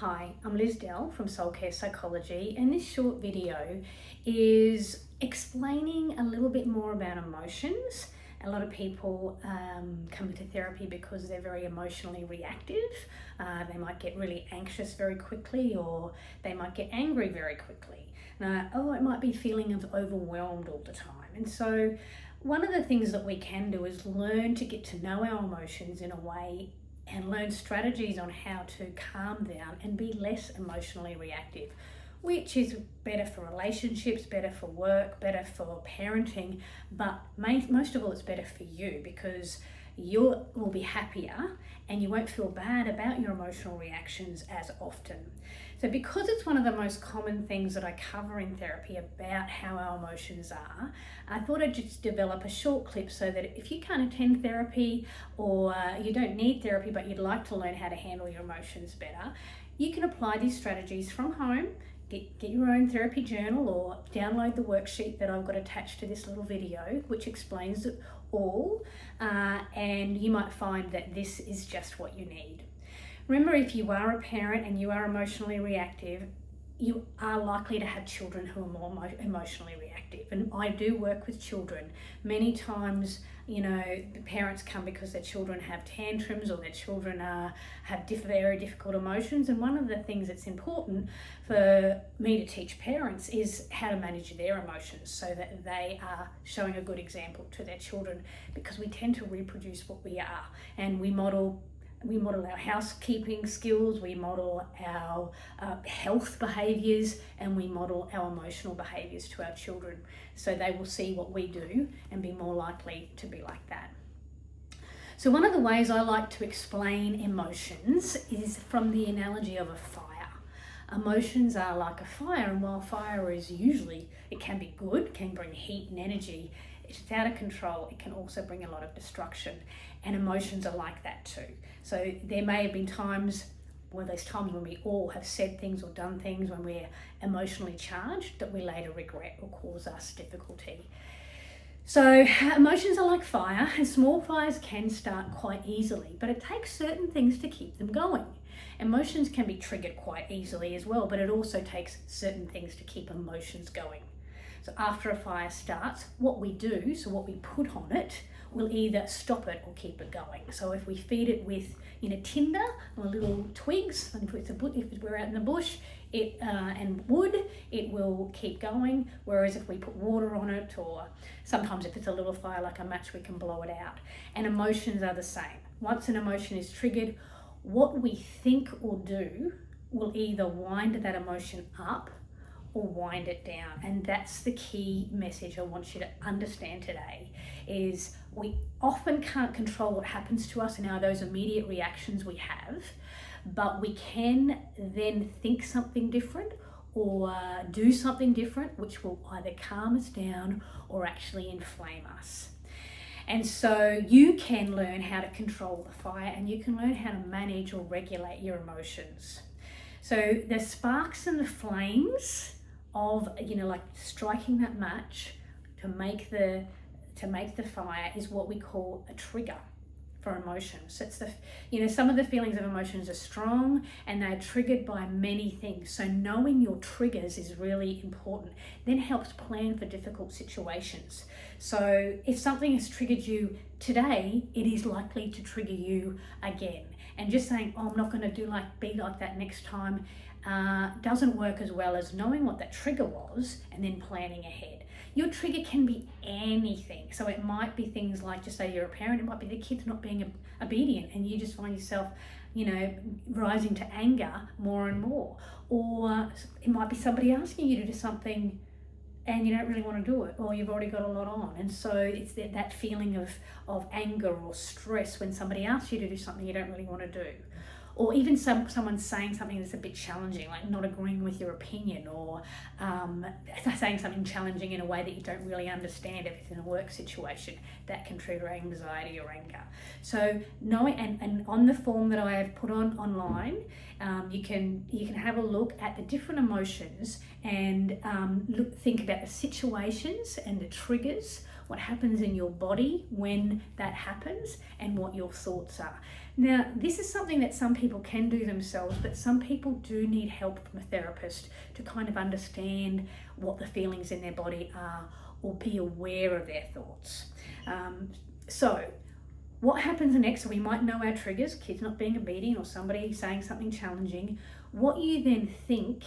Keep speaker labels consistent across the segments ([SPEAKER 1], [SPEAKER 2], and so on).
[SPEAKER 1] Hi, I'm Liz Dell from Soul Care Psychology, and this short video is explaining a little bit more about emotions. A lot of people come to therapy because they're very emotionally reactive. They might get really anxious very quickly, or they might get angry very quickly. It might be feeling of overwhelmed all the time. And so one of the things that we can do is learn to get to know our emotions in a way and learn strategies on how to calm down and be less emotionally reactive, which is better for relationships, better for work, better for parenting, but most of all it's better for you, because you will be happier and you won't feel bad about your emotional reactions as often. So because it's one of the most common things that I cover in therapy about how our emotions are, I thought I'd just develop a short clip so that if you can't attend therapy, or you don't need therapy but you'd like to learn how to handle your emotions better, you can apply these strategies from home. Get your own therapy journal or download the worksheet that I've got attached to this little video, which explains it all, and you might find that this is just what you need. Remember, if you are a parent and you are emotionally reactive, you are likely to have children who are more emotionally reactive. And I do work with children. Many times, the parents come because their children have tantrums, or their children have very difficult emotions. And one of the things that's important for me to teach parents is how to manage their emotions so that they are showing a good example to their children, because we tend to reproduce what we are, and we model our housekeeping skills, we model our health behaviours, and we model our emotional behaviours to our children. So they will see what we do and be more likely to be like that. So one of the ways I like to explain emotions is from the analogy of a fire. Emotions are like a fire, and while fire is usually, it can be good, can bring heat and energy, if it's out of control, it can also bring a lot of destruction, and emotions are like that too. So there may have been times, well, there's times when we all have said things or done things when we're emotionally charged that we later regret or cause us difficulty. So emotions are like fire, and small fires can start quite easily, but it takes certain things to keep them going. Emotions can be triggered quite easily as well, but it also takes certain things to keep emotions going. So after a fire starts, what we do, so what we put on it, will either stop it or keep it going. So if we feed it with tinder or little twigs, and if we're out in the bush, and wood, it will keep going. Whereas if we put water on it, or sometimes if it's a little fire like a match, we can blow it out. And emotions are the same. Once an emotion is triggered, what we think or do will either wind that emotion up or wind it down. And that's the key message I want you to understand today, is we often can't control what happens to us and those immediate reactions we have, but we can then think something different or do something different, which will either calm us down or actually inflame us. And so you can learn how to control the fire, and you can learn how to manage or regulate your emotions. So the sparks and the flames of like striking that match to make the fire is what we call a trigger for emotions. It's some of the feelings of emotions are strong and they're triggered by many things. So knowing your triggers is really important. Then helps plan for difficult situations. So if something has triggered you today, it is likely to trigger you again. And just saying, I'm not going to be like that next time, doesn't work as well as knowing what that trigger was and then planning ahead. Your trigger can be anything. So it might be things like, just say you're a parent, it might be the kids not being obedient and you just find yourself, rising to anger more and more. Or it might be somebody asking you to do something and you don't really want to do it, or you've already got a lot on. And so it's that feeling of anger or stress when somebody asks you to do something you don't really want to do. Or even someone saying something that's a bit challenging, like not agreeing with your opinion, or saying something challenging in a way that you don't really understand if it's in a work situation. That can trigger anxiety or anger. So knowing, and on the form that I have put online, you can have a look at the different emotions and think about the situations and the triggers, what happens in your body when that happens, and what your thoughts are. Now, this is something that some people can do themselves, but some people do need help from a therapist to kind of understand what the feelings in their body are or be aware of their thoughts. So what happens next? So we might know our triggers, kids not being obedient or somebody saying something challenging. What you then think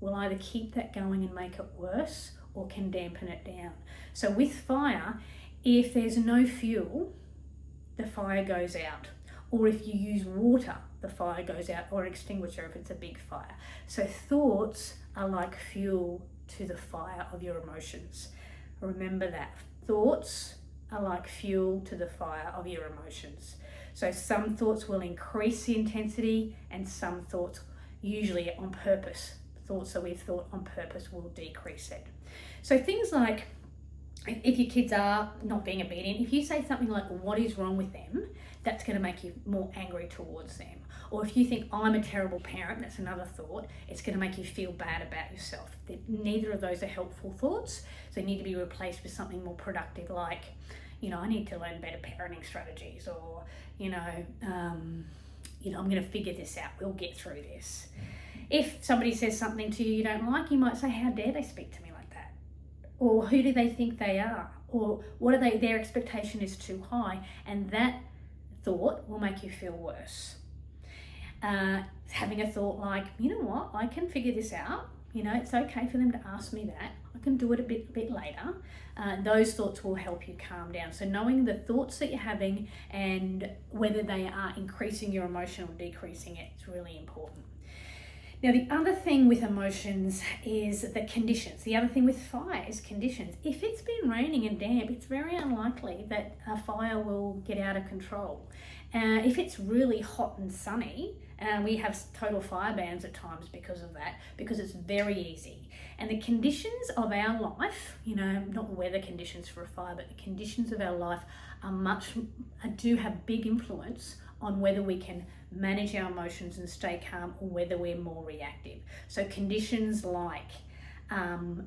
[SPEAKER 1] will either keep that going and make it worse or can dampen it down. So with fire, if there's no fuel, the fire goes out. Or if you use water, the fire goes out, or an extinguisher if it's a big fire. So thoughts are like fuel to the fire of your emotions. Remember that. Thoughts are like fuel to the fire of your emotions. So some thoughts will increase the intensity and some thoughts, usually on purpose, thoughts that we've thought on purpose will decrease it. So things like, if your kids are not being obedient, if you say something like, what is wrong with them, that's going to make you more angry towards them. Or if you think, I'm a terrible parent, that's another thought, it's going to make you feel bad about yourself. Neither of those are helpful thoughts, so they need to be replaced with something more productive, like, I need to learn better parenting strategies, or, I'm going to figure this out, we'll get through this. If somebody says something to you you don't like, you might say, how dare they speak to me like that? Or who do they think they are? Or what are their expectation is too high, and that thought will make you feel worse. Having a thought like, you know what, I can figure this out, it's okay for them to ask me that, I can do it a bit later. Those thoughts will help you calm down. So knowing the thoughts that you're having and whether they are increasing your emotion or decreasing it is really important. Now, the other thing with emotions is the conditions. The other thing with fire is conditions. If it's been raining and damp, it's very unlikely that a fire will get out of control. If it's really hot and sunny, we have total fire bans at times because of that, because it's very easy. And the conditions of our life, not weather conditions for a fire, but the conditions of our life do have big influence on whether we can manage our emotions and stay calm or whether we're more reactive. So conditions like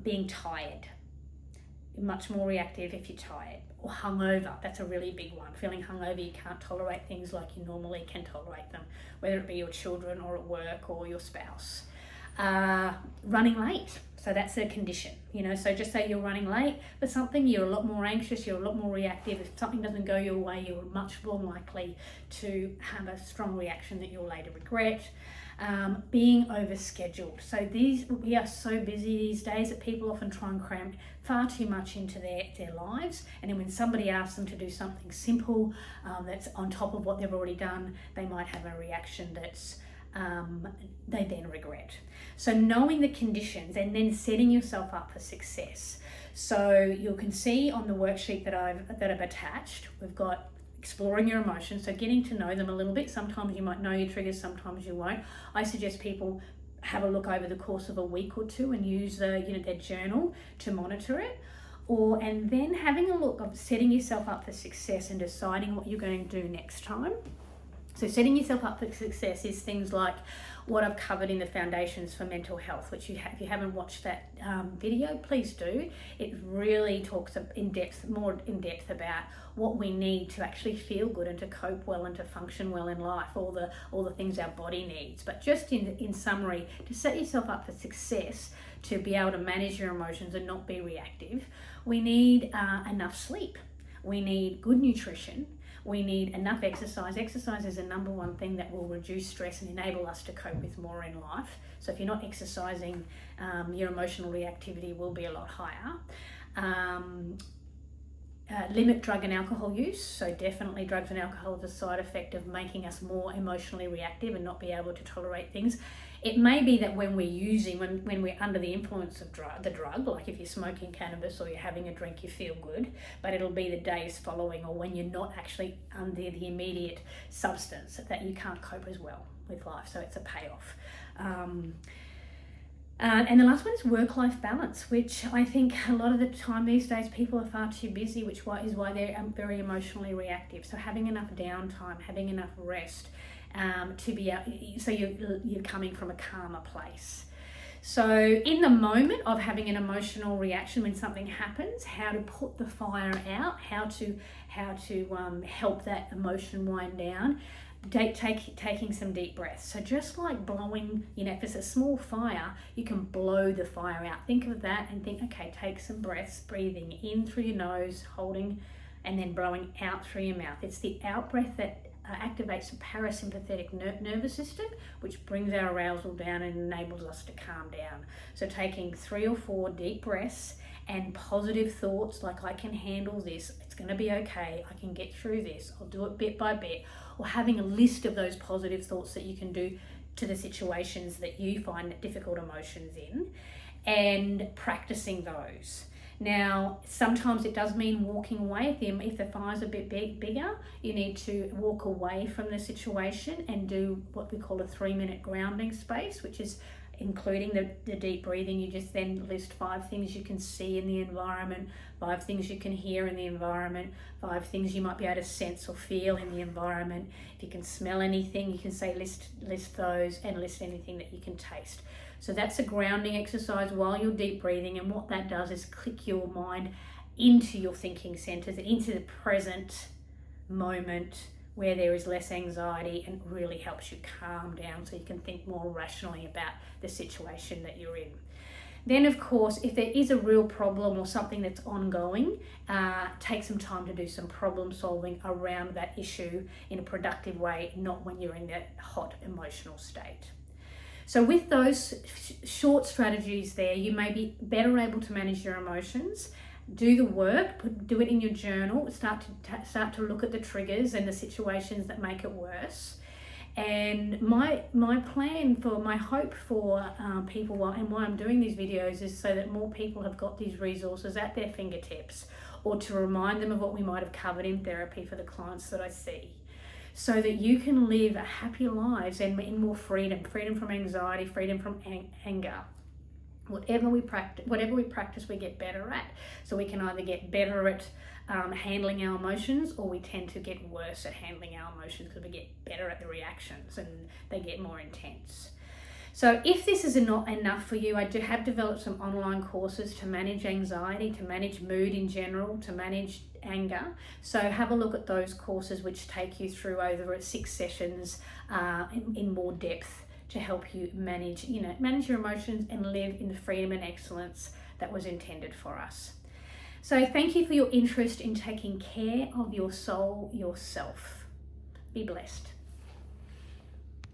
[SPEAKER 1] being tired, much more reactive if you're tired, or hungover, that's a really big one. Feeling hungover, you can't tolerate things like you normally can tolerate them, whether it be your children or at work or your spouse. Running late, so that's a condition, so just say you're running late for something, you're a lot more anxious, you're a lot more reactive. If something doesn't go your way, you're much more likely to have a strong reaction that you'll later regret. Being overscheduled. So we are so busy these days that people often try and cram far too much into their lives, and then when somebody asks them to do something simple that's on top of what they've already done, they might have a reaction that's they then regret. So knowing the conditions and then setting yourself up for success. So you can see on the worksheet that I've attached, we've got exploring your emotions, so getting to know them a little bit. Sometimes you might know your triggers, sometimes you won't. I suggest people have a look over the course of a week or two and use their journal to monitor it. And then having a look of setting yourself up for success and deciding what you're going to do next time. So setting yourself up for success is things like what I've covered in the Foundations for Mental Health, which if you haven't watched that video, please do. It really talks more in depth about what we need to actually feel good and to cope well and to function well in life, all the things our body needs. But just in summary, to set yourself up for success, to be able to manage your emotions and not be reactive, we need enough sleep. We need good nutrition. We need enough exercise. Exercise is the number one thing that will reduce stress and enable us to cope with more in life. So if you're not exercising, your emotional reactivity will be a lot higher. Limit drug and alcohol use. So definitely drugs and alcohol have a side effect of making us more emotionally reactive and not be able to tolerate things. It may be that when we're under the influence of the drug, like if you're smoking cannabis or you're having a drink, you feel good, but it'll be the days following or when you're not actually under the immediate substance that you can't cope as well with life. So it's a payoff. And the last one is work-life balance, which I think a lot of the time these days people are far too busy, which is why they're very emotionally reactive. So having enough downtime, having enough rest, to be out, so you're coming from a calmer place. So in the moment of having an emotional reaction when something happens, how to put the fire out, how to help that emotion wind down. taking some deep breaths. So just like blowing, if it's a small fire, you can blow the fire out. Think of that and think, okay, take some breaths, breathing in through your nose, holding, and then blowing out through your mouth. It's the out breath that activates the parasympathetic nervous system, which brings our arousal down and enables us to calm down. So taking 3 or 4 deep breaths and positive thoughts like, I can handle this, it's going to be okay, I can get through this, I'll do it bit by bit, or having a list of those positive thoughts that you can do to the situations that you find difficult emotions in, and practicing those. Now, sometimes it does mean walking away. If the fire's a bit bigger, you need to walk away from the situation and do what we call a 3-minute grounding space, which is including the deep breathing. You just then list 5 things you can see in the environment, 5 things you can hear in the environment, 5 things you might be able to sense or feel in the environment. If you can smell anything, you can say list those, and list anything that you can taste. So that's a grounding exercise while you're deep breathing, and what that does is click your mind into your thinking centers, into the present moment where there is less anxiety, and really helps you calm down so you can think more rationally about the situation that you're in. Then, of course, if there is a real problem or something that's ongoing, take some time to do some problem solving around that issue in a productive way, not when you're in that hot emotional state. So with those short strategies there, you may be better able to manage your emotions. Do the work, do it in your journal, start to look at the triggers and the situations that make it worse. And my hope for people, and why I'm doing these videos, is so that more people have got these resources at their fingertips, or to remind them of what we might have covered in therapy for the clients that I see, so that you can live happy lives and in more freedom from anxiety, freedom from anger. Whatever we practice, we get better at. So we can either get better at handling our emotions, or we tend to get worse at handling our emotions because we get better at the reactions and they get more intense. So if this is not enough for you, I have developed some online courses to manage anxiety, to manage mood in general, to manage anger. So have a look at those courses, which take you through over 6 sessions in more depth, to help you manage your emotions and live in the freedom and excellence that was intended for us. So thank you for your interest in taking care of your soul yourself. Be blessed.